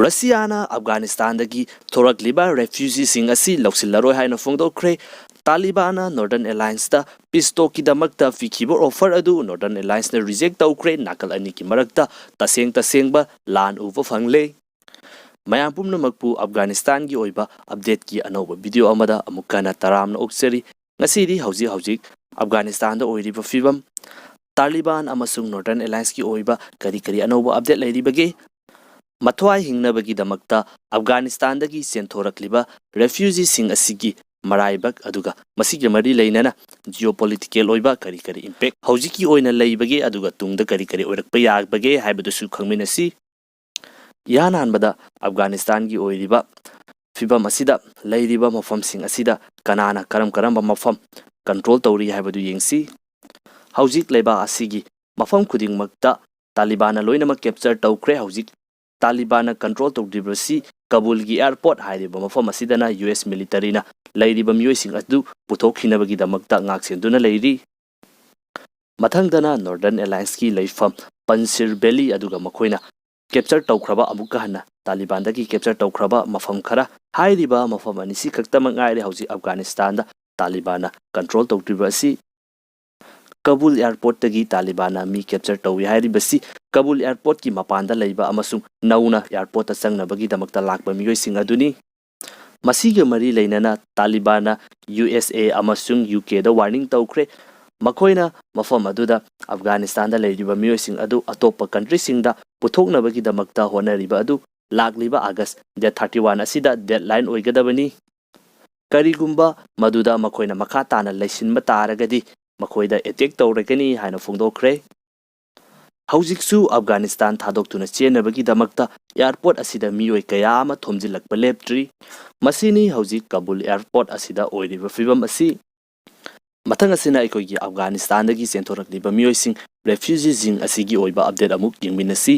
ꯔꯁꯤꯌꯥꯅ ꯑꯐꯒꯥꯅꯤꯁꯇꯥꯟꯗꯒꯤ ꯊꯣꯔꯛꯂꯤꯕ ꯔꯦꯐ꯭ꯌꯨꯖꯤꯁꯤꯡ ꯑꯁꯤ ꯂꯧꯁꯤꯜꯂꯔꯣꯏ ꯍꯥꯏꯅ ꯐꯣꯡꯗꯣꯛꯈ꯭ꯔꯦ꯫ ꯇꯥꯂꯤꯕꯥꯟꯅ northern ꯑꯦꯂꯥꯏꯟꯁꯇ piece ꯇꯣꯛꯀꯤꯗꯃꯛꯇ ꯄꯤꯈꯤꯕ ꯑꯣꯐꯔ ꯑꯗꯨ ꯅꯣꯔꯗꯔꯟ ꯑꯦꯂꯥꯏꯟꯁꯅ ꯔꯤꯖꯦꯛ ꯇꯧꯈ꯭ꯔꯦ꯫ ꯅꯥꯀꯜ ꯑꯅꯤꯒꯤ ꯃꯔꯛꯇ ꯇꯁꯦꯡꯕ ꯂꯥꯟ ꯎꯕ ꯐꯪꯂꯦ꯫ ꯃꯌꯥꯝ ꯄꯨꯝꯅꯃꯛꯄꯨ ꯑꯐꯒꯥꯅꯤꯁꯇꯥꯟꯒꯤ ꯑꯣꯏꯕ ꯑꯞꯗꯦꯠꯀꯤ ꯑꯅꯧꯕ ꯚꯤꯗꯤꯑꯣ ꯑꯃꯗ ꯑꯃꯨꯛ ꯍꯟꯅ ꯇꯔꯥꯝꯅ ꯑꯣꯛꯆꯔꯤ꯫ ꯉꯁꯤꯗꯤ ꯍꯧꯖꯤꯛ ꯑꯐꯒꯥꯅꯤꯁꯇꯥꯟꯗ ꯑꯣꯏꯔꯤꯕ ꯐꯤꯚꯝ, ꯇꯥꯂꯤꯕꯥꯟ ꯑꯃꯁꯨꯡ ꯅꯣꯔꯗꯔꯟ ꯑꯦꯂꯥꯏꯟꯁꯀꯤ ꯑꯣꯏꯕ ꯀꯔꯤ ꯑꯅꯧꯕ ꯑꯞꯗꯦꯠ ꯂꯩꯔꯤꯕꯒꯦ? ꯃꯊ꯭ꯋꯥꯏ ꯍꯤꯡꯅꯕꯒꯤꯗꯃꯛꯇ ꯑꯐꯒꯥꯅꯤꯁꯇꯥꯟꯗꯒꯤ ꯆꯦꯟꯊꯣꯔꯛꯂꯤꯕ ꯔꯦꯐ꯭ꯌꯨꯖꯤꯁꯤꯡ ꯑꯁꯤꯒꯤ ꯃꯔꯥꯏꯕꯛ ꯑꯗꯨꯒ ꯃꯁꯤꯒ ꯃꯔꯤ ꯂꯩꯅꯅ ꯖꯤꯑꯣꯄꯣꯂꯤꯇꯤꯀꯦꯜ ꯑꯣꯏꯕ ꯀꯔꯤ ꯏꯝꯄꯦꯛ ꯍꯧꯖꯤꯛꯀꯤ ꯑꯣꯏꯅ ꯂꯩꯕꯒꯦ ꯑꯗꯨꯒ ꯇꯨꯡꯗ ꯀꯔꯤ ꯑꯣꯏꯔꯛꯄ ꯌꯥꯕꯒꯦ ꯍꯥꯏꯕꯗꯨꯁꯨ ꯈꯪꯃꯤꯟꯅꯁꯤ꯫ ꯏꯍꯥꯟ ꯍꯥꯟꯕꯗ ꯑꯐꯒꯥꯅꯤꯁꯇꯥꯟꯒꯤ ꯑꯣꯏꯔꯤꯕ ꯐꯤꯚꯝ ꯑꯁꯤꯗ ꯂꯩꯔꯤꯕ ꯃꯐꯝꯁꯤꯡ ꯑꯁꯤꯗ ꯀꯅꯥꯅ ꯀꯔꯝꯕ ꯃꯐꯝ ꯀꯟꯇ꯭ꯔꯣꯜ ꯇꯧꯔꯤ ꯍꯥꯏꯕꯗꯨ ꯌꯦꯡꯁꯤ꯫ ꯍꯧꯖꯤꯛ ꯂꯩꯕꯥꯛ ꯑꯁꯤꯒꯤ ꯃꯐꯝ ꯈꯨꯗꯤꯡꯃꯛꯇ ꯇꯥꯂꯤꯕꯥꯟꯅ ꯂꯣꯏꯅꯃꯛ ꯀꯦꯞꯆꯔ ꯇꯧꯈ꯭ꯔꯦ꯫ ꯍꯧꯖꯤꯛ ꯇꯥꯂꯤꯕꯥꯟꯅ ꯀꯟꯇ꯭ꯔꯣꯜ ꯇꯧꯗ꯭ꯔꯤꯕꯁꯤ ꯀꯕꯨꯜꯒꯤ ꯑꯦꯌꯔꯄꯣꯔꯠ ꯍꯥꯏꯔꯤꯕ ꯃꯐꯝ ꯑꯁꯤꯗꯅ ꯌꯨꯑꯦꯁ ꯃꯤꯂꯤꯇꯔꯤꯅ ꯂꯩꯔꯤꯕ ꯃꯤꯑꯣꯏꯁꯤꯡ ꯑꯗꯨ ꯄꯨꯊꯣꯛꯈꯤꯅꯕꯒꯤꯗꯃꯛꯇ ꯉꯥꯛꯁꯦꯟꯗꯨꯅ ꯂꯩꯔꯤ꯫ ꯃꯊꯪꯗꯅ ꯅꯣꯔꯗꯔꯟ ꯑꯦꯂꯥꯏꯟꯁꯀꯤ ꯂꯩꯐꯝ ꯄꯟꯁꯤꯔ ꯚꯦꯂꯤ ꯑꯗꯨꯒ ꯃꯈꯣꯏꯅ ꯀꯦꯞꯆꯔ ꯇꯧꯈ꯭ꯔꯕ ꯑꯃꯨꯛꯀ ꯍꯟꯅ ꯇꯥꯂꯤꯕꯥꯟꯗꯒꯤ ꯀꯦꯞꯆꯔ ꯇꯧꯈ꯭ꯔꯕ ꯃꯐꯝ ꯈꯔ, ꯍꯥꯏꯔꯤꯕ ꯃꯐꯝ ꯑꯅꯤꯁꯤ ꯈꯛꯇꯃꯛ ꯉꯥꯏꯔꯦ ꯍꯧꯖꯤꯛ ꯑꯐꯒꯥꯅꯤꯁꯇꯥꯟꯗ ꯇꯥꯂꯤꯕꯥꯟꯅ ꯀꯟꯇ꯭ꯔꯣꯜ ꯇꯧꯗ꯭ꯔꯤꯕ ꯑꯁꯤ꯫ ꯀꯕꯨꯜ ꯑꯦꯌꯔꯄꯣꯔꯠꯇꯒꯤ ꯇꯥꯂꯤꯕꯥꯟꯅ ꯃꯤ ꯀꯦꯞꯆꯔ ꯇꯧꯏ ꯍꯥꯏꯔꯤꯕꯁꯤ ꯀꯕꯨꯜ ꯑꯦꯌꯔꯄꯣꯔꯠꯀꯤ ꯃꯄꯥꯟꯗ ꯂꯩꯕ ꯑꯃꯁꯨꯡ ꯅꯧꯅ ꯑꯦꯌꯔꯄꯣꯔꯠꯇ ꯆꯪꯅꯕꯒꯤꯗꯃꯛꯇ ꯂꯥꯛꯄ ꯃꯤꯑꯣꯏꯁꯤꯡ ꯑꯗꯨꯅꯤ꯫ ꯃꯁꯤꯒ ꯃꯔꯤ ꯂꯩꯅꯅ ꯇꯥꯂꯤꯕꯥꯟꯅ USA ꯑꯃꯁꯨꯡ UKꯗ ꯋꯥꯔꯅꯤꯡ ꯇꯧꯈ꯭ꯔꯦ꯫ ꯃꯈꯣꯏꯅ ꯃꯐꯝ ꯑꯗꯨꯗ ꯑꯐꯒꯥꯅꯤꯁꯇꯥꯟꯗ ꯂꯩꯔꯤꯕ ꯃꯤꯑꯣꯏꯁꯤꯡ ꯑꯗꯨ ꯑꯇꯣꯞꯄ ꯀꯟꯇ꯭ꯔꯤꯁꯤꯡꯗ ꯄꯨꯊꯣꯛꯅꯕꯒꯤꯗꯃꯛꯇ ꯍꯣꯠꯅꯔꯤꯕ ꯑꯗꯨ ꯂꯥꯛꯂꯤꯕ ꯑꯥꯒꯁ ꯗꯦꯠ 31 ꯑꯁꯤꯗ ꯗꯦꯗꯂꯥꯏꯟ ꯑꯣꯏꯒꯗꯕꯅꯤ꯫ ꯀꯔꯤꯒꯨꯝꯕ ꯃꯗꯨꯗ ꯃꯈꯣꯏꯅ ꯃꯈꯥ ꯇꯥꯅ ꯂꯩꯁꯤꯟꯕ ꯇꯥꯔꯒꯗꯤ ꯃꯈꯣꯏꯗ ꯑꯦꯇꯦꯛ ꯇꯧꯔꯒꯅꯤ ꯍꯥꯏꯅ ꯐꯣꯡꯗꯣꯛꯈ꯭ꯔꯦ꯫ ꯍꯧꯖꯤꯛꯁꯨ ꯑꯐꯒꯥꯅꯤꯁꯇꯥꯟ ꯊꯥꯗꯣꯛꯇꯨꯅ ꯆꯦꯟꯅꯕꯒꯤꯗꯃꯛꯇ ꯑꯦꯌꯔꯄꯣꯔꯠ ꯑꯁꯤꯗ ꯃꯤꯑꯣꯏ ꯀꯌꯥ ꯑꯃ ꯊꯣꯝꯖꯤꯜꯂꯛꯄ ꯂꯦꯞꯇ꯭ꯔꯤ꯫ ꯃꯁꯤꯅꯤ ꯍꯧꯖꯤꯛ ꯀꯕꯨꯜ ꯑꯦꯌꯔꯄꯣꯔꯠ ꯑꯁꯤꯗ ꯑꯣꯏꯔꯤꯕ ꯐꯤꯚꯝ ꯑꯁꯤ꯫ ꯃꯊꯪ ꯑꯁꯤꯅ ꯑꯩꯈꯣꯏꯒꯤ ꯑꯐꯒꯥꯅꯤꯁꯇꯥꯟꯗꯒꯤ ꯆꯦꯟꯊꯣꯔꯛꯂꯤꯕ ꯃꯤꯑꯣꯏꯁꯤꯡ ꯔꯦꯐ꯭ꯌꯨꯖꯤꯁꯤꯡ ꯑꯁꯤꯒꯤ ꯑꯣꯏꯕ ꯑꯞꯗꯦꯠ ꯑꯃꯨꯛ ꯌꯦꯡꯃꯤꯟꯅꯁꯤ꯫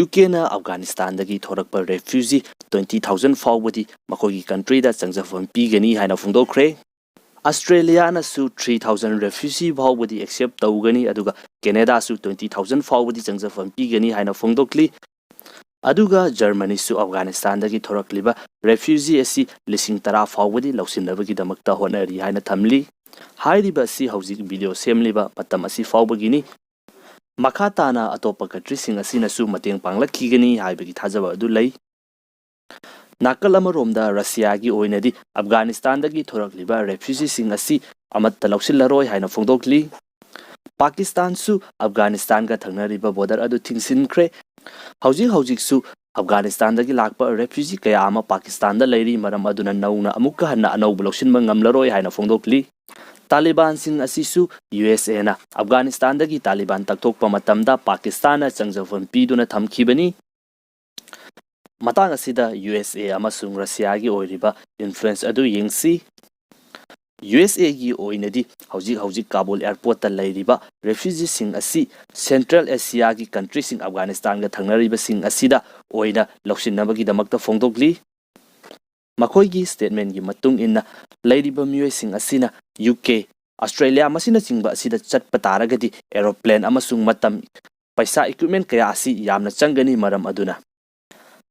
UKꯅ ꯑꯐꯒꯥꯅꯤꯁꯇꯥꯟꯗꯒꯤ ꯊꯣꯔꯛꯄ ꯔꯦꯐ꯭ꯌꯨꯖꯤ 20,000 ꯐꯥꯎꯕꯗꯤ ꯃꯈꯣꯏꯒꯤ ꯀꯟꯇ꯭ꯔꯤꯗ ꯆꯪꯖꯐꯝ ꯄꯤꯒꯅꯤ ꯍꯥꯏꯅ ꯐꯣꯡꯗꯣꯛꯈ꯭ꯔꯦ꯫ ꯑꯁꯇ꯭ꯔꯦꯂꯤꯌꯥꯅꯁꯨ 3,000 ꯔꯦꯐ꯭ꯌꯨꯖꯤ ꯐꯥꯎꯕꯗꯤ ꯑꯦꯛꯁꯦꯞ ꯇꯧꯒꯅꯤ ꯑꯗꯨꯒ ꯀꯦꯅꯦꯗꯥꯁꯨ 20,000 ꯐꯥꯎꯕꯗꯤ ꯆꯪꯖꯐꯝ ꯄꯤꯒꯅꯤ ꯍꯥꯏꯅ ꯐꯣꯡꯗꯣꯛꯂꯤ꯫ ꯑꯗꯨꯒ ꯖꯔꯃꯅꯤꯁꯨ ꯑꯐꯒꯥꯅꯤꯁꯇꯥꯟꯗꯒꯤ ꯊꯣꯔꯛꯂꯤꯕ ꯔꯦꯐ꯭ꯌꯨꯖꯤ ꯑꯁꯤ 10,000 ꯐꯥꯎꯕꯗꯤ ꯂꯧꯁꯤꯟꯅꯕꯒꯤꯗꯃꯛꯇ ꯍꯣꯠꯅꯔꯤ ꯍꯥꯏꯅ ꯊꯝꯂꯤ꯫ ꯍꯥꯏꯔꯤꯕ ꯑꯁꯤ ꯍꯧꯖꯤꯛ ꯚꯤꯗꯤꯑꯣ ꯁꯦꯝꯂꯤꯕ ꯃꯇꯝ ꯑꯁꯤ ꯐꯥꯎꯕꯒꯤꯅꯤ꯫ ꯃꯈꯥ ꯇꯥꯅ ꯑꯇꯣꯞꯄ ꯀꯟꯇ꯭ꯔꯤꯁꯤꯡ ꯑꯁꯤꯅꯁꯨ ꯃꯇꯦꯡ ꯄꯥꯡꯂꯛꯈꯤꯒꯅꯤ ꯍꯥꯏꯕꯒꯤ ꯊꯥꯖꯕ ꯑꯗꯨ ꯂꯩ꯫ ꯅꯥꯀꯜ ꯑꯃꯔꯣꯝꯗ ꯔꯁꯤꯌꯥꯒꯤ ꯑꯣꯏꯅꯗꯤ ꯑꯐꯒꯥꯅꯤꯁꯇꯥꯟꯗꯒꯤ ꯊꯣꯔꯛꯂꯤꯕ ꯔꯦꯐ꯭ꯌꯨꯖꯤꯁꯤꯡ ꯑꯁꯤ ꯑꯃꯠꯇ ꯂꯧꯁꯤꯜꯂꯔꯣꯏ ꯍꯥꯏꯅ ꯐꯣꯡꯗꯣꯛꯂꯤ꯫ ꯄꯥꯀꯤꯁꯇꯥꯟꯁꯨ ꯑꯐꯒꯥꯅꯤꯁꯇꯥꯟꯒ ꯊꯪꯅꯔꯤꯕ ꯕꯣꯔꯗꯔ ꯑꯗꯨ ꯊꯤꯡꯖꯤꯟꯈ꯭ꯔꯦ꯫ ꯍꯧꯖꯤꯛꯁꯨ ꯑꯐꯒꯥꯅꯤꯁꯇꯥꯟꯗꯒꯤ ꯂꯥꯛꯄ ꯔꯦꯐ꯭ꯌꯨꯖꯤ ꯀꯌꯥ ꯑꯃ ꯄꯥꯀꯤꯁꯇꯥꯟꯗ ꯂꯩꯔꯤ, ꯃꯔꯝ ꯑꯗꯨꯅ ꯅꯧꯅ ꯑꯃꯨꯛꯀ ꯍꯟꯅ ꯑꯅꯧꯕ ꯂꯧꯁꯤꯟꯕ ꯉꯝꯂꯔꯣꯏ ꯍꯥꯏꯅ ꯐꯣꯡꯗꯣꯛꯂꯤ꯫ ꯇꯥꯂꯤꯕꯥꯟꯁꯤꯡ ꯑꯁꯤꯁꯨ USAꯅ ꯑꯐꯒꯥꯅꯤꯁꯇꯥꯟꯗꯒꯤ ꯇꯥꯂꯤꯕꯥꯟ ꯇꯛꯊꯣꯛꯄ ꯃꯇꯝꯗ ꯄꯥꯀꯤꯁꯇꯥꯟꯅ ꯆꯪꯖꯐꯝ ꯄꯤꯗꯨꯅ ꯊꯝꯈꯤꯕꯅꯤ꯫ ꯃꯇꯥꯡ ꯑꯁꯤꯗ USA ꯑꯃꯁꯨꯡ ꯔꯁꯤꯌꯥꯒꯤ ꯑꯣꯏꯔꯤꯕ ꯏꯟꯐ꯭ꯂꯨꯑꯦꯟꯁ ꯑꯗꯨ ꯌꯦꯡꯁꯤ꯫ USAꯒꯤ ꯑꯣꯏꯅꯗꯤ ꯍꯧꯖꯤꯛ ꯀꯥꯕꯨꯜ ꯑꯦꯌꯔꯄꯣꯔꯠꯇ ꯂꯩꯔꯤꯕ ꯔꯦꯐ꯭ꯌꯨꯖꯤꯁꯤꯡ ꯑꯁꯤ ꯁꯦꯟꯇ꯭ꯔꯦꯜ ꯑꯦꯁꯤꯌꯥꯒꯤ ꯀꯟꯇ꯭ꯔꯤꯁꯤꯡ ꯑꯐꯒꯥꯅꯤꯁꯇꯥꯟꯒ ꯊꯪꯅꯔꯤꯕꯁꯤꯡ ꯑꯁꯤꯗ ꯑꯣꯏꯅ ꯂꯧꯁꯤꯟꯅꯕꯒꯤꯗꯃꯛꯇ ꯐꯣꯡꯗꯣꯛꯂꯤ꯫ ꯃꯈꯣꯏꯒꯤ ꯁ꯭ꯇꯦꯠꯃꯦꯟꯒꯤ ꯃꯇꯨꯡ ꯏꯟꯅ ꯂꯩꯔꯤꯕ ꯃꯤꯑꯣꯏꯁꯤꯡ ꯑꯁꯤꯅ UK, ꯑꯁꯇ꯭ꯔꯦꯂꯤꯌꯥ ꯃꯁꯤꯅꯆꯤꯡꯕ ꯑꯁꯤꯗ ꯆꯠꯄ ꯇꯥꯔꯒꯗꯤ ꯑꯦꯔꯣꯄ꯭ꯂꯦꯟ ꯑꯃꯁꯨꯡ ꯃꯇꯝ, ꯄꯩꯁꯥ, ꯏꯀ꯭ꯋꯤꯞꯃꯦꯟ ꯀꯌꯥ ꯑꯁꯤ ꯌꯥꯝꯅ ꯆꯪꯒꯅꯤ, ꯃꯔꯝ ꯑꯗꯨꯅ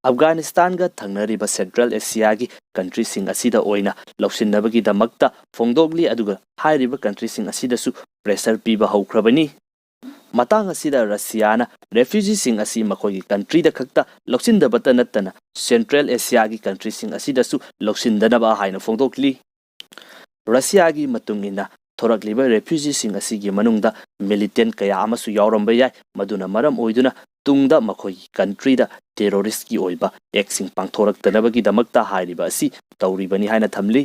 ꯑꯐꯒꯥꯅꯤꯁꯇꯥꯟꯒ ꯊꯪꯅꯔꯤꯕ ꯁꯦꯟꯇ꯭ꯔꯦꯜ ꯑꯦꯁꯤꯌꯥꯒꯤ ꯀꯟꯇ꯭ꯔꯤꯁꯤꯡ ꯑꯁꯤꯗ ꯑꯣꯏꯅ ꯂꯧꯁꯤꯟꯅꯕꯒꯤꯗꯃꯛꯇ ꯐꯣꯡꯗꯣꯛꯂꯤ꯫ ꯑꯗꯨꯒ ꯍꯥꯏꯔꯤꯕ ꯀꯟꯇ꯭ꯔꯤꯁꯤꯡ ꯑꯁꯤꯗꯁꯨ ꯄ꯭ꯔꯦꯁꯔ ꯄꯤꯕ ꯍꯧꯈ꯭ꯔꯕꯅꯤ꯫ ꯃꯇꯥꯡ ꯑꯁꯤꯗ ꯔꯁꯤꯌꯥꯅ ꯔꯦꯐ꯭ꯌꯨꯖꯤꯁꯤꯡ ꯑꯁꯤ ꯃꯈꯣꯏꯒꯤ ꯀꯟꯇ꯭ꯔꯤꯗ ꯈꯛꯇ ꯂꯧꯁꯤꯟꯗꯕꯇ ꯅꯠꯇꯅ ꯁꯦꯟꯇ꯭ꯔꯦꯜ ꯑꯦꯁꯤꯌꯥꯒꯤ ꯀꯟꯇ꯭ꯔꯤꯁꯤꯡ ꯑꯁꯤꯗꯁꯨ ꯂꯧꯁꯤꯟꯗꯅꯕ ꯍꯥꯏꯅ ꯐꯣꯡꯗꯣꯛꯂꯤ꯫ ꯔꯁꯤꯌꯥꯒꯤ ꯃꯇꯨꯡ ꯏꯟꯅ ꯊꯣꯔꯛꯂꯤꯕ ꯔꯦꯐ꯭ꯌꯨꯖꯤꯁꯤꯡ ꯑꯁꯤꯒꯤ ꯃꯅꯨꯡꯗ ꯃꯤꯂꯤꯇꯦꯟ ꯀꯌꯥ ꯑꯃꯁꯨ ꯌꯥꯎꯔꯝꯕ ꯌꯥꯏ, ꯃꯗꯨꯅ ꯃꯔꯝ ꯑꯣꯏꯗꯨꯅ ꯇꯨꯡꯗ ꯃꯈꯣꯏꯒꯤ ꯀꯟꯇ꯭ꯔꯤꯗ ꯇꯦꯔꯣꯔꯤꯁꯀꯤ ꯑꯣꯏꯕ ꯑꯦꯛꯁꯤꯡ ꯄꯥꯡꯊꯣꯔꯛꯇꯅꯕꯒꯤꯗꯃꯛꯇ ꯍꯥꯏꯔꯤꯕ ꯑꯁꯤ ꯇꯧꯔꯤꯕꯅꯤ ꯍꯥꯏꯅ ꯊꯝꯂꯤ꯫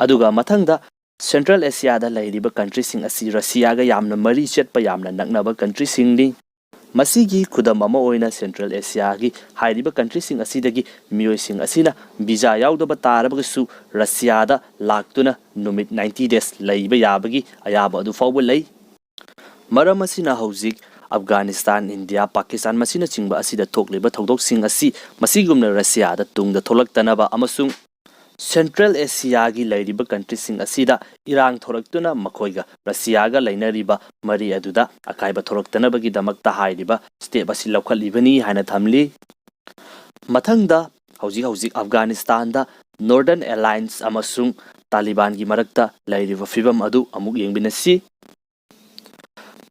ꯑꯗꯨꯒ ꯃꯊꯪꯗ ꯁꯦꯟꯇ꯭ꯔꯦꯜ ꯑꯦꯁꯤꯌꯥꯗ ꯂꯩꯔꯤꯕ ꯀꯟꯇ꯭ꯔꯤꯁꯤꯡ ꯑꯁꯤ ꯔꯁꯤꯌꯥꯒ ꯌꯥꯝꯅ ꯃꯔꯤ ꯆꯠꯄ ꯌꯥꯝꯅ ꯅꯛꯅꯕ ꯀꯟꯇ꯭ꯔꯤꯁꯤꯡꯅꯤ꯫ ꯃꯁꯤꯒꯤ ꯈꯨꯗꯝ ꯑꯃ ꯑꯣꯏꯅ ꯁꯦꯟꯇ꯭ꯔꯦꯜ ꯑꯦꯁꯤꯌꯥꯒꯤ ꯍꯥꯏꯔꯤꯕ ꯀꯟꯇ꯭ꯔꯤꯁꯤꯡ ꯑꯁꯤꯗꯒꯤ ꯃꯤꯑꯣꯏꯁꯤꯡ ꯑꯁꯤꯅ ꯚꯤꯖꯥ ꯌꯥꯎꯗꯕ ꯇꯥꯔꯕꯁꯨ ꯔꯁꯤꯌꯥꯗ ꯂꯥꯛꯇꯨꯅ ꯅꯨꯃꯤꯠ 90 ꯗꯦꯖ ꯂꯩꯕ ꯌꯥꯕꯒꯤ ꯑꯌꯥꯕ ꯑꯗꯨ ꯐꯥꯎꯕ ꯂꯩ꯫ ꯃꯔꯝ ꯑꯁꯤꯅ ꯍꯧꯖꯤꯛ ꯑꯐꯒꯥꯅꯤꯁꯇꯥꯟ, ꯏꯟꯗꯤꯌꯥ, ꯄꯥꯀꯤꯁꯇꯥꯟ ꯃꯁꯤꯅꯆꯤꯡꯕ ꯑꯁꯤꯗ ꯊꯣꯛꯂꯤꯕ ꯊꯧꯗꯣꯛꯁꯤꯡ ꯑꯁꯤ ꯃꯁꯤꯒꯨꯝꯅ ꯔꯁꯤꯌꯥꯗ ꯇꯨꯡꯗ ꯊꯣꯛꯂꯛꯇꯅꯕ ꯑꯃꯁꯨꯡ ꯁꯦꯟꯇ꯭ꯔꯦꯜ ꯑꯦꯁꯤꯌꯥꯒꯤ ꯂꯩꯔꯤꯕ ꯀꯟꯇ꯭ꯔꯤꯁꯤꯡ ꯑꯁꯤꯗ ꯏꯔꯥꯡ ꯊꯣꯔꯛꯇꯨꯅ ꯃꯈꯣꯏꯒ ꯔꯁꯤꯌꯥꯒ ꯂꯩꯅꯔꯤꯕ ꯃꯔꯤ ꯑꯗꯨꯗ ꯑꯀꯥꯏꯕ ꯊꯣꯔꯛꯇꯅꯕꯒꯤꯗꯃꯛꯇ ꯍꯥꯏꯔꯤꯕ ꯁ꯭ꯇꯦꯞ ꯑꯁꯤ ꯂꯧꯈꯠꯂꯤꯕꯅꯤ ꯍꯥꯏꯅ ꯊꯝꯂꯤ꯫ ꯃꯊꯪꯗ ꯍꯧꯖꯤꯛ ꯑꯐꯒꯥꯅꯤꯁꯇꯥꯟꯗ ꯅꯣꯔꯗꯔꯟ ꯑꯦꯂꯥꯏꯟꯁ ꯑꯃꯁꯨꯡ ꯇꯥꯂꯤꯕꯥꯟꯒꯤ ꯃꯔꯛꯇ ꯂꯩꯔꯤꯕ ꯐꯤꯚꯝ ꯑꯗꯨ ꯑꯃꯨꯛ ꯌꯦꯡꯃꯤꯟꯅꯁꯤ꯫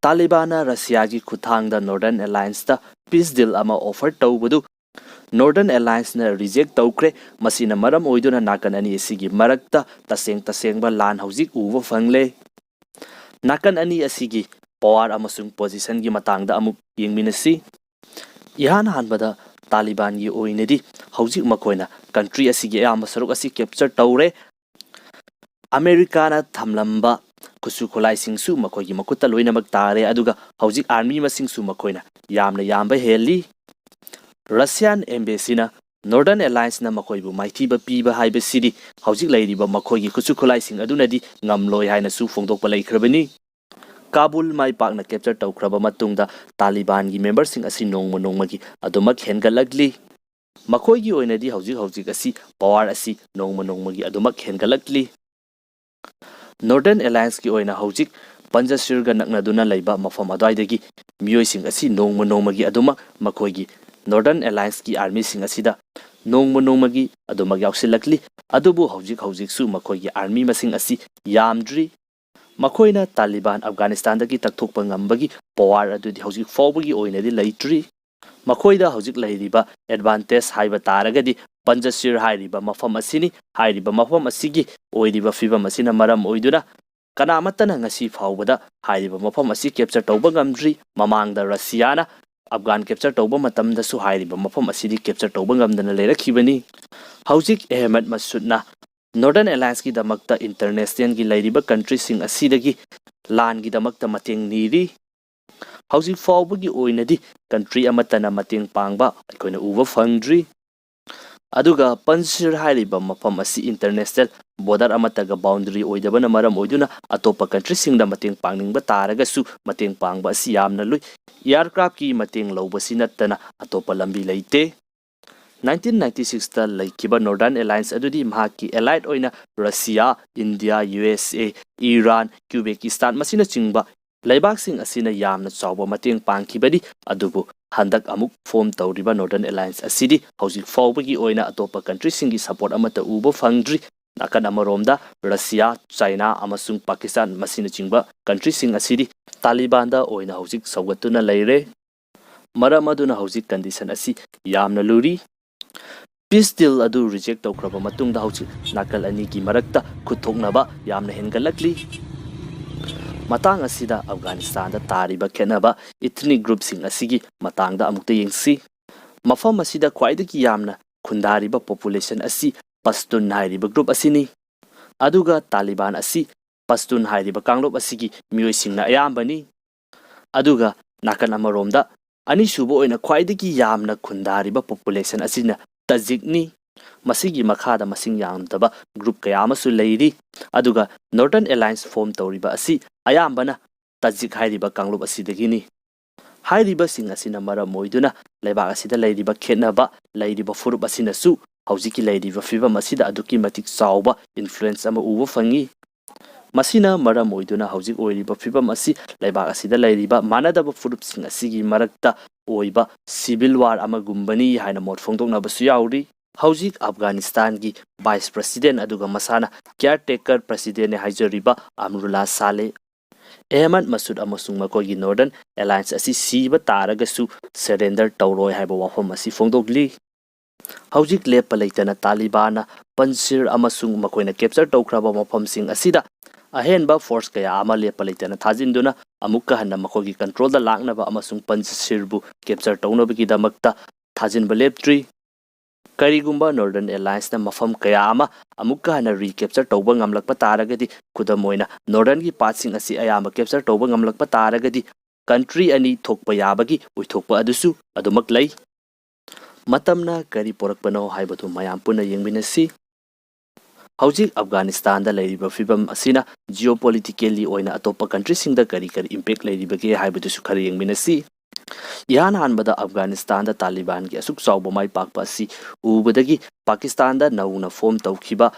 ꯇꯥꯂꯤꯕꯥꯟꯅ ꯔꯁꯤꯌꯥꯒꯤ ꯈꯨꯠꯊꯥꯡꯗ ꯅꯣꯔꯗꯔꯟ ꯑꯦꯂꯥꯏꯟꯁꯇ ꯄꯤꯁ ꯗꯤꯜ ꯑꯃ ꯑꯣꯐꯔ ꯇꯧꯕꯗꯨ ꯅꯣꯔꯗꯔꯟ ꯑꯦꯂꯥꯏꯟꯁꯅ ꯔꯤꯖꯦꯛ ꯇꯧꯈ꯭ꯔꯦ꯫ ꯃꯁꯤꯅ ꯃꯔꯝ ꯑꯣꯏꯗꯨꯅ ꯅꯥꯀꯟ ꯑꯅꯤ ꯑꯁꯤꯒꯤ ꯃꯔꯛꯇ ꯇꯁꯦꯡꯕ ꯂꯥꯟ ꯍꯧꯖꯤꯛ ꯎꯕ ꯐꯪꯂꯦ꯫ ꯅꯥꯀꯟ ꯑꯅꯤ ꯑꯁꯤꯒꯤ ꯄꯥꯋꯔ ꯑꯃꯁꯨꯡ ꯄꯣꯖꯤꯁꯟꯒꯤ ꯃꯇꯥꯡꯗ ꯑꯃꯨꯛ ꯌꯦꯡꯃꯤꯟꯅꯁꯤ꯫ ꯏꯍꯥꯟ ꯍꯥꯟꯕꯗ ꯇꯥꯂꯤꯕꯥꯟꯒꯤ ꯑꯣꯏꯅꯗꯤ ꯍꯧꯖꯤꯛ ꯃꯈꯣꯏꯅ ꯀꯟꯇ꯭ꯔꯤ ꯑꯁꯤꯒꯤ ꯑꯌꯥꯝꯕ ꯁꯔꯨꯛ ꯑꯁꯤ ꯀꯦꯞꯆꯔ ꯇꯧꯔꯦ꯫ ꯑꯃꯦꯔꯤꯀꯥꯅ ꯊꯝꯂꯝꯕ ꯈꯨꯠꯁꯨ ꯈꯨꯠꯂꯥꯏꯁꯤꯡꯁꯨ ꯃꯈꯣꯏꯒꯤ ꯃꯈꯨꯠꯇ ꯂꯣꯏꯅꯃꯛ ꯇꯥꯔꯦ, ꯑꯗꯨꯒ ꯍꯧꯖꯤꯛ ꯑꯥꯔꯃꯤ ꯃꯁꯤꯡꯁꯨ ꯃꯈꯣꯏꯅ ꯌꯥꯝꯕ ꯍꯦꯜꯂꯤ꯫ ꯔꯁꯤꯌꯥꯟ ꯑꯦꯝꯕꯦꯁꯤꯅ ꯅꯣꯔꯗꯔꯟ ꯑꯦꯂꯥꯏꯟꯁꯅ ꯃꯈꯣꯏꯕꯨ ꯃꯥꯏꯊꯤꯕ ꯄꯤꯕ ꯍꯥꯏꯕꯁꯤꯗꯤ ꯍꯧꯖꯤꯛ ꯂꯩꯔꯤꯕ ꯃꯈꯣꯏꯒꯤ ꯈꯨꯠꯁꯨ ꯈꯨꯠꯂꯥꯏꯁꯤꯡ ꯑꯗꯨꯅꯗꯤ ꯉꯝꯂꯣꯏ ꯍꯥꯏꯅꯁꯨ ꯐꯣꯡꯗꯣꯛꯄ ꯂꯩꯈ꯭ꯔꯕꯅꯤ꯫ ꯀꯥꯕꯨꯜ ꯃꯥꯏ ꯄꯥꯛꯅ ꯀꯦꯞꯆꯔ ꯇꯧꯈ꯭ꯔꯕ ꯃꯇꯨꯡꯗ ꯇꯥꯂꯤꯕꯥꯟꯒꯤ ꯃꯦꯝꯕꯔꯁꯤꯡ ꯑꯁꯤ ꯅꯣꯡꯃꯒꯤ ꯑꯗꯨꯃꯛ ꯍꯦꯟꯒꯠꯂꯛꯂꯤ꯫ ꯃꯈꯣꯏꯒꯤ ꯑꯣꯏꯅꯗꯤ ꯍꯧꯖꯤꯛ ꯑꯁꯤ ꯄꯥꯋꯔ ꯑꯁꯤ ꯅꯣꯡꯃꯒꯤ ꯑꯗꯨꯃꯛ ꯍꯦꯟꯒꯠꯂꯛꯂꯤ꯫ ꯅꯣꯔꯗꯔꯟ ꯑꯦꯂꯥꯏꯟꯁꯀꯤ ꯑꯣꯏꯅ ꯍꯧꯖꯤꯛ ꯄꯟꯖꯁꯤꯔꯒ ꯅꯛꯅꯗꯨꯅ ꯂꯩꯕ ꯃꯐꯝ ꯑꯗꯨꯋꯥꯏꯗꯒꯤ ꯃꯤꯑꯣꯏꯁꯤꯡ ꯑꯁꯤ ꯅꯣꯡꯃꯒꯤ ꯑꯗꯨꯃꯛ ꯃꯈꯣꯏꯒꯤ ꯅꯣꯔꯗꯔꯟ ꯑꯦꯂꯥꯏꯟꯁꯀꯤ ꯑꯥꯔꯃꯤꯁꯤꯡ ꯑꯁꯤꯗ ꯅꯣꯡꯃꯒꯤ ꯑꯗꯨꯃꯛ ꯌꯥꯎꯁꯤꯜꯂꯛꯂꯤ꯫ ꯑꯗꯨꯕꯨ ꯍꯧꯖꯤꯛꯁꯨ ꯃꯈꯣꯏꯒꯤ ꯑꯥꯔꯃꯤ ꯃꯁꯤꯡ ꯑꯁꯤ ꯌꯥꯝꯗ꯭ꯔꯤ꯫ ꯃꯈꯣꯏꯅ ꯇꯥꯂꯤꯕꯥꯟ ꯑꯐꯒꯥꯅꯤꯁꯇꯥꯟꯗꯒꯤ ꯇꯛꯊꯣꯛꯄ ꯉꯝꯕꯒꯤ ꯄꯥꯋꯔ ꯑꯗꯨꯗꯤ ꯍꯧꯖꯤꯛ ꯐꯥꯎꯕꯒꯤ ꯑꯣꯏꯅꯗꯤ ꯂꯩꯇ꯭ꯔꯤ꯫ ꯃꯈꯣꯏꯗ ꯍꯧꯖꯤꯛ ꯂꯩꯔꯤꯕ ꯑꯦꯗꯚꯥꯟꯇꯦꯖ ꯍꯥꯏꯕ ꯇꯥꯔꯒꯗꯤ ꯄꯟꯖꯁꯤꯔ ꯍꯥꯏꯔꯤꯕ ꯃꯐꯝ ꯑꯁꯤꯅꯤ꯫ ꯍꯥꯏꯔꯤꯕ ꯃꯐꯝ ꯑꯁꯤꯒꯤ ꯑꯣꯏꯔꯤꯕ ꯐꯤꯚꯝ ꯑꯁꯤꯅ ꯃꯔꯝ ꯑꯣꯏꯗꯨꯅ ꯀꯅꯥꯃꯠꯇꯅ ꯉꯁꯤ ꯐꯥꯎꯕꯗ ꯍꯥꯏꯔꯤꯕ ꯃꯐꯝ ꯑꯁꯤ ꯀꯦꯞꯆꯔ ꯇꯧꯕ ꯉꯝꯗ꯭ꯔꯤ꯫ ꯃꯃꯥꯡꯗ ꯔꯁꯤꯌꯥꯅ ꯑꯐꯒꯥꯟ ꯀꯦꯞꯆꯔ ꯇꯧꯕ ꯃꯇꯝꯗꯁꯨ ꯍꯥꯏꯔꯤꯕ ꯃꯐꯝ ꯑꯁꯤꯗꯤ ꯀꯦꯞꯆꯔ ꯇꯧꯕ ꯉꯝꯗꯅ ꯂꯩꯔꯛꯈꯤꯕꯅꯤ꯫ ꯍꯧꯖꯤꯛ ꯑꯍꯃꯗ ꯃꯁꯨꯗꯅ ꯅꯣꯔꯗꯔꯟ ꯑꯦꯂꯥꯏꯟꯁꯀꯤꯗꯃꯛꯇ ꯏꯟꯇꯔꯅꯦꯁꯅꯦꯜꯒꯤ ꯂꯩꯔꯤꯕ ꯀꯟꯇ꯭ꯔꯤꯁꯤꯡ ꯑꯁꯤꯗꯒꯤ ꯂꯥꯟꯒꯤꯗꯃꯛꯇ ꯃꯇꯦꯡ ꯅꯤꯔꯤ꯫ ꯍꯧꯖꯤꯛ ꯐꯥꯎꯕꯒꯤ ꯑꯣꯏꯅꯗꯤ ꯀꯟꯇ꯭ꯔꯤ ꯑꯃꯠꯇꯅ ꯃꯇꯦꯡ ꯄꯥꯡꯕ ꯑꯩꯈꯣꯏꯅ ꯎꯕ ꯐꯪꯗ꯭ꯔꯤ꯫ ꯑꯗꯨꯒ ꯄꯟꯖꯁꯤꯔ ꯍꯥꯏꯔꯤꯕ ꯃꯐꯝ ꯑꯁꯤ ꯏꯟꯇꯔꯅꯦꯁꯅꯦꯜ ꯕꯣꯔꯗꯔ ꯑꯃꯠꯇꯒ ꯕꯥꯎꯟꯗꯔꯤ ꯑꯣꯏꯗꯕꯅ ꯃꯔꯝ ꯑꯣꯏꯗꯨꯅ ꯑꯇꯣꯞꯄ ꯀꯟꯇ꯭ꯔꯤꯁꯤꯡꯗ ꯃꯇꯦꯡ ꯄꯥꯡꯅꯤꯡꯕ ꯇꯥꯔꯒꯁꯨ ꯃꯇꯦꯡ ꯄꯥꯡꯕ ꯑꯁꯤ ꯌꯥꯝꯅ ꯂꯨꯏ꯫ ꯏꯌꯥꯔꯀ꯭ꯔꯥꯐꯀꯤ ꯃꯇꯦꯡ ꯂꯧꯕꯁꯤ ꯅꯠꯇꯅ ꯑꯇꯣꯞꯄ ꯂꯝꯕꯤ ꯂꯩꯇꯦ꯫ 1996ꯇ ꯂꯩꯈꯤꯕ ꯅꯣꯔꯗꯔꯟ ꯑꯦꯂꯥꯏꯟꯁ ꯑꯗꯨꯗꯤ ꯃꯍꯥꯛꯀꯤ ꯑꯦꯂꯥꯏꯠ ꯑꯣꯏꯅ ꯔꯁꯤꯌꯥ, ꯏꯟꯗꯤꯌꯥ, USA, ꯏꯔꯥꯟ, ꯀ꯭ꯌꯨꯕꯦꯀꯤꯁꯇꯥꯟ ꯃꯁꯤꯅꯆꯤꯡꯕ ꯂꯩꯕꯥꯛꯁꯤꯡ ꯑꯁꯤꯅ ꯌꯥꯝꯅ ꯆꯥꯎꯕ ꯃꯇꯦꯡ ꯄꯥꯡꯈꯤꯕꯅꯤ꯫ ꯑꯗꯨꯕꯨ ꯍꯟꯗꯛ ꯑꯃꯨꯛ ꯐꯣꯔꯝ ꯇꯧꯔꯤꯕ ꯅꯣꯔꯗꯔꯟ ꯑꯦꯂꯥꯏꯟꯁ ꯑꯁꯤꯗꯤ ꯍꯧꯖꯤꯛ ꯐꯥꯎꯕꯒꯤ ꯑꯣꯏꯅ ꯑꯇꯣꯞꯄ ꯀꯟꯇ꯭ꯔꯤꯁꯤꯡꯒꯤ ꯁꯄꯣꯔꯠ ꯑꯃꯠꯇ ꯎꯕ ꯐꯪꯗ꯭ꯔꯤ꯫ ꯅꯥꯀꯟ ꯑꯃꯔꯣꯝꯗ ꯔꯁꯤꯌꯥ, ꯆꯥꯏꯅꯥ ꯑꯃꯁꯨꯡ ꯄꯥꯀꯤꯁꯇꯥꯟ ꯃꯁꯤꯅꯆꯤꯡꯕ ꯀꯟꯇ꯭ꯔꯤꯁꯤꯡ ꯑꯁꯤꯗꯤ ꯇꯥꯂꯤꯕꯥꯟꯗ ꯑꯣꯏꯅ ꯍꯧꯖꯤꯛ ꯁꯧꯒꯠꯇꯨꯅ ꯂꯩꯔꯦ꯫ ꯃꯔꯝ ꯑꯗꯨꯅ ꯍꯧꯖꯤꯛ ꯀꯟꯗꯤꯁꯟ ꯑꯁꯤ ꯌꯥꯝꯅ ꯂꯨꯔꯤ꯫ ꯄꯤꯁ ꯗꯤꯜ ꯑꯗꯨ ꯔꯤꯖꯦꯛ ꯇꯧꯈ꯭ꯔꯕ ꯃꯇꯨꯡꯗ ꯍꯧꯖꯤꯛ ꯅꯥꯀꯜ ꯑꯅꯤꯒꯤ ꯃꯔꯛꯇ ꯈꯨꯠꯊꯣꯛꯅꯕ ꯌꯥꯝꯅ ꯍꯦꯟꯒꯠꯂꯛꯂꯤ꯫ ꯃꯇꯥꯡ ꯑꯁꯤꯗ ꯑꯐꯒꯥꯅꯤꯁꯇꯥꯟꯗ ꯇꯥꯔꯤꯕ ꯈꯦꯠꯅꯕ ꯏꯊꯅꯤꯛ ꯒ꯭ꯔꯨꯞꯁꯤꯡ ꯑꯁꯤꯒꯤ ꯃꯇꯥꯡꯗ ꯑꯃꯨꯛꯇ ꯌꯦꯡꯁꯤ꯫ ꯃꯐꯝ ꯑꯁꯤꯗ ꯈ꯭ꯋꯥꯏꯗꯒꯤ ꯌꯥꯝꯅ ꯈꯨꯟꯗꯥꯔꯤꯕ ꯄꯣꯄꯨꯂꯦꯁꯟ ꯑꯁꯤ ꯄꯁꯇꯨꯟ ꯍꯥꯏꯔꯤꯕ ꯒ꯭ꯔꯨꯞ ꯑꯁꯤꯅꯤ꯫ ꯑꯗꯨꯒ ꯇꯥꯂꯤꯕꯥꯟ ꯑꯁꯤ ꯄꯁꯇꯨꯟ ꯍꯥꯏꯔꯤꯕ ꯀꯥꯡꯂꯨꯞ ꯑꯁꯤꯒꯤ ꯃꯤꯑꯣꯏꯁꯤꯡꯅ ꯑꯌꯥꯝꯕꯅꯤ꯫ ꯑꯗꯨꯒ ꯅꯥꯀꯟ ꯑꯃꯔꯣꯝꯗ ꯑꯅꯤꯁꯨꯕ ꯑꯣꯏꯅ ꯈ꯭ꯋꯥꯏꯗꯒꯤ ꯌꯥꯝꯅ ꯈꯨꯟꯗꯥꯔꯤꯕ ꯄꯣꯄꯨꯂꯦꯁꯟ ꯑꯁꯤꯅ ꯇꯥꯖꯤꯛꯅꯤ꯫ ꯃꯁꯤꯒꯤ ꯃꯈꯥꯗ ꯃꯁꯤꯡ ꯌꯥꯝꯗꯕ ꯒ꯭ꯔꯨꯞ ꯀꯌꯥ ꯑꯃꯁꯨ ꯂꯩꯔꯤ꯫ ꯑꯗꯨꯒ ꯅꯣꯔꯗꯔꯟ ꯑꯦꯂꯥꯏꯟꯁ ꯐꯣꯔꯝ ꯇꯧꯔꯤꯕ ꯑꯁꯤ ꯑꯌꯥꯝꯕꯅ ꯇꯥꯖꯤꯛ ꯍꯥꯏꯔꯤꯕ ꯀꯥꯡꯂꯨꯞ ꯑꯁꯤꯗꯒꯤꯅꯤ꯫ ꯍꯥꯏꯔꯤꯕꯁꯤꯡ ꯑꯁꯤꯅ ꯃꯔꯝ ꯑꯣꯏꯗꯨꯅ ꯂꯩꯕꯥꯛ ꯑꯁꯤꯗ ꯂꯩꯔꯤꯕ ꯈꯦꯠꯅꯕ ꯂꯩꯔꯤꯕ ꯐꯨꯔꯨꯞ ꯑꯁꯤꯅꯁꯨ ꯍꯧꯖꯤꯛꯀꯤ ꯂꯩꯔꯤꯕ ꯐꯤꯚꯝ ꯑꯁꯤꯗ ꯑꯗꯨꯛꯀꯤ ꯃꯇꯤꯛ ꯆꯥꯎꯕ ꯏꯟꯐ꯭ꯂꯨꯌꯦꯟꯁ ꯑꯃ ꯎꯕ ꯐꯪꯉꯤ꯫ ꯃꯁꯤꯅ ꯃꯔꯝ ꯑꯣꯏꯗꯨꯅ ꯍꯧꯖꯤꯛ ꯑꯣꯏꯔꯤꯕ ꯐꯤꯚꯝ ꯑꯁꯤ ꯂꯩꯕꯥꯛ ꯑꯁꯤꯗ ꯂꯩꯔꯤꯕ ꯃꯥꯟꯅꯗꯕ ꯐꯨꯔꯨꯞꯁꯤꯡ ꯑꯁꯤꯒꯤ ꯃꯔꯛꯇ ꯑꯣꯏꯕ ꯁꯤꯚꯤꯜ ꯋꯥꯔ ꯑꯃꯒꯨꯝꯕꯅꯤ ꯍꯥꯏꯅ ꯃꯣꯠ ꯐꯣꯡꯗꯣꯛꯅꯕꯁꯨ ꯌꯥꯎꯔꯤ꯫ ꯍꯧꯖꯤꯛ ꯑꯐꯒꯥꯅꯤꯁꯇꯥꯟꯒꯤ ꯚꯥꯏꯁ ꯄ꯭ꯔꯁꯤꯗꯦꯟ ꯑꯗꯨꯒ ꯃꯁꯥꯅ ꯀꯤꯌꯔꯇꯦꯀꯔ ꯄ꯭ꯔꯁꯤꯗꯦꯟꯅꯦ ꯍꯥꯏꯖꯔꯤꯕ ꯑꯃꯔꯨꯜꯂꯥ ꯁꯥꯂꯦ ꯑꯍꯃꯗ ꯃꯁꯨꯗ ꯑꯃꯁꯨꯡ ꯃꯈꯣꯏꯒꯤ ꯅꯣꯔꯗꯔꯟ ꯑꯦꯂꯥꯏꯟꯁ ꯑꯁꯤ ꯁꯤꯕ ꯇꯥꯔꯒꯁꯨ ꯁꯔꯦꯟꯗꯔ ꯇꯧꯔꯣꯏ ꯍꯥꯏꯕ ꯋꯥꯐꯝ ꯑꯁꯤ ꯐꯣꯡꯗꯣꯛꯂꯤ꯫ ꯍꯧꯖꯤꯛ ꯂꯦꯞꯄ ꯂꯩꯇꯅ ꯇꯥꯂꯤꯕꯥꯟꯅ ꯄꯟꯖꯁꯤꯔ ꯑꯃꯁꯨꯡ ꯃꯈꯣꯏꯅ ꯀꯦꯞꯆꯔ ꯇꯧꯈ꯭ꯔꯕ ꯃꯐꯝꯁꯤꯡ ꯑꯁꯤꯗ ꯑꯍꯦꯟꯕ ꯐꯣꯔꯁ ꯀꯌꯥ ꯑꯃ ꯂꯦꯞꯄ ꯂꯩꯇꯅ ꯊꯥꯖꯤꯟꯗꯨꯅ ꯑꯃꯨꯛꯀ ꯍꯟꯅ ꯃꯈꯣꯏꯒꯤ ꯀꯟꯇ꯭ꯔꯣꯜꯗ ꯂꯥꯛꯅꯕ ꯑꯃꯁꯨꯡ ꯄꯟꯖꯁꯤꯔꯕꯨ ꯀꯦꯞꯆꯔ ꯇꯧꯅꯕꯒꯤꯗꯃꯛꯇ ꯊꯥꯖꯤꯟꯕ ꯂꯦꯞꯇ꯭ꯔꯤ꯫ ꯀꯔꯤꯒꯨꯝꯕ ꯅꯣꯔꯗꯔꯟ ꯑꯦꯂꯥꯏꯟꯁꯅ ꯃꯐꯝ ꯀꯌꯥ ꯑꯃ ꯑꯃꯨꯛꯀ ꯍꯟꯅ ꯔꯤꯀꯦꯞꯆꯔ ꯇꯧꯕ ꯉꯝꯂꯛꯄ ꯇꯥꯔꯒꯗꯤ, ꯈꯨꯗꯝ ꯑꯣꯏꯅ ꯅꯣꯔꯗꯔꯟꯒꯤ ꯄꯥꯠꯁꯤꯡ ꯑꯁꯤ ꯑꯌꯥꯝꯕ ꯀꯦꯞꯆꯔ ꯇꯧꯕ ꯉꯝꯂꯛꯄ ꯇꯥꯔꯒꯗꯤ ꯀꯟꯇ꯭ꯔꯤ ꯑꯅꯤ ꯊꯣꯛꯄ ꯌꯥꯕꯒꯤ ꯑꯣꯏꯊꯣꯛꯄ ꯑꯗꯨꯁꯨ ꯑꯗꯨꯃꯛ ꯂꯩ꯫ ꯃꯇꯝꯅ ꯀꯔꯤ ꯄꯣꯔꯛꯄꯅꯣ ꯍꯥꯏꯕꯗꯨ ꯃꯌꯥꯝ ꯄꯨꯟꯅ ꯌꯦꯡꯃꯤꯟꯅꯁꯤ꯫ ꯍꯧꯖꯤꯛ ꯑꯐꯒꯥꯅꯤꯁꯇꯥꯟꯗ ꯂꯩꯔꯤꯕ ꯐꯤꯚꯝ ꯑꯁꯤꯅ ꯖꯤꯑꯣꯄꯣꯂꯤꯇꯤꯀꯦꯜꯂꯤ ꯑꯣꯏꯅ ꯑꯇꯣꯞꯄ ꯀꯟꯇ꯭ꯔꯤꯁꯤꯡꯗ ꯀꯔꯤ ꯏꯝꯄꯦꯛ ꯂꯩꯔꯤꯕꯒꯦ ꯍꯥꯏꯕꯗꯨꯁꯨ ꯈꯔ ꯌꯦꯡꯃꯤꯟꯅꯁꯤ꯫ ꯏꯍꯥꯟ ꯍꯥꯟꯕꯗ ꯑꯐꯒꯥꯅꯤꯁꯇꯥꯟꯗ ꯇꯥꯂꯤꯕꯥꯟꯒꯤ ꯑꯁꯨꯛ ꯆꯥꯎꯕ ꯃꯥꯏꯄꯥꯛꯄ ꯑꯁꯤ ꯎꯕꯗꯒꯤ ꯄꯥꯀꯤꯁꯇꯥꯟꯗ ꯅꯧꯅ ꯐꯣꯔꯝ ꯇꯧꯈꯤꯕ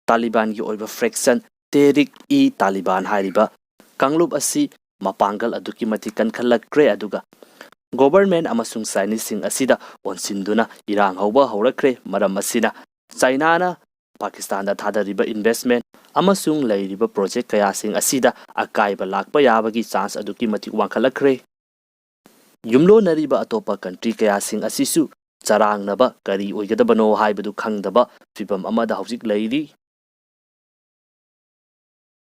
ꯇꯥꯂꯤꯕꯥꯟꯒꯤ ꯑꯣꯏꯕ ꯐ꯭ꯔꯦꯛꯁꯟ ꯇꯦꯍꯔꯤꯛ-ꯏ-ꯇꯥꯂꯤꯕꯥꯟ ꯍꯥꯏꯔꯤꯕ ꯀꯥꯡꯂꯨꯞ ꯑꯁꯤ ꯃꯄꯥꯡꯒꯜ ꯑꯗꯨꯛꯀꯤ ꯃꯇꯤꯛ ꯀꯟꯈꯠꯂꯛꯈ꯭ꯔꯦ꯫ ꯑꯗꯨꯒ ꯒꯣꯚꯔꯟꯃꯦꯟꯠ ꯑꯃꯁꯨꯡ ꯆꯥꯏꯅꯤꯖꯁꯤꯡ ꯑꯁꯤꯗ ꯑꯣꯟꯁꯤꯟꯗꯨꯅ ꯏꯔꯥꯡ ꯍꯧꯕ ꯍꯧꯔꯛꯈ꯭ꯔꯦ꯫ ꯃꯔꯝ ꯑꯁꯤꯅ ꯆꯥꯏꯅꯥꯅ ꯄꯥꯀꯤꯁꯇꯥꯟꯗ ꯊꯥꯗꯔꯤꯕ ꯏꯟꯚꯦꯁꯠꯃꯦꯟꯠ ꯑꯃꯁꯨꯡ ꯂꯩꯔꯤꯕ ꯄ꯭ꯔꯣꯖꯦꯛ ꯀꯌꯥꯁꯤꯡ ꯑꯁꯤꯗ ꯑꯀꯥꯏꯕ ꯂꯥꯛꯄ ꯌꯥꯕꯒꯤ ꯆꯥꯟꯁ ꯑꯗꯨꯛꯀꯤ ꯃꯇꯤꯛ ꯋꯥꯡꯈꯠꯂꯛꯈ꯭ꯔꯦ꯫ ꯌꯨꯝꯂꯣꯟꯅꯔꯤꯕ ꯑꯇꯣꯞꯄ ꯀꯟꯇ꯭ꯔꯤ ꯀꯌꯥꯁꯤꯡ ꯑꯁꯤꯁꯨ ꯆꯔꯥꯡꯅꯕ ꯀꯔꯤ ꯑꯣꯏꯒꯗꯕꯅꯣ ꯍꯥꯏꯕꯗꯨ ꯈꯪꯗꯕ ꯐꯤꯚꯝ ꯑꯃꯗ ꯍꯧꯖꯤꯛ ꯂꯩꯔꯤ꯫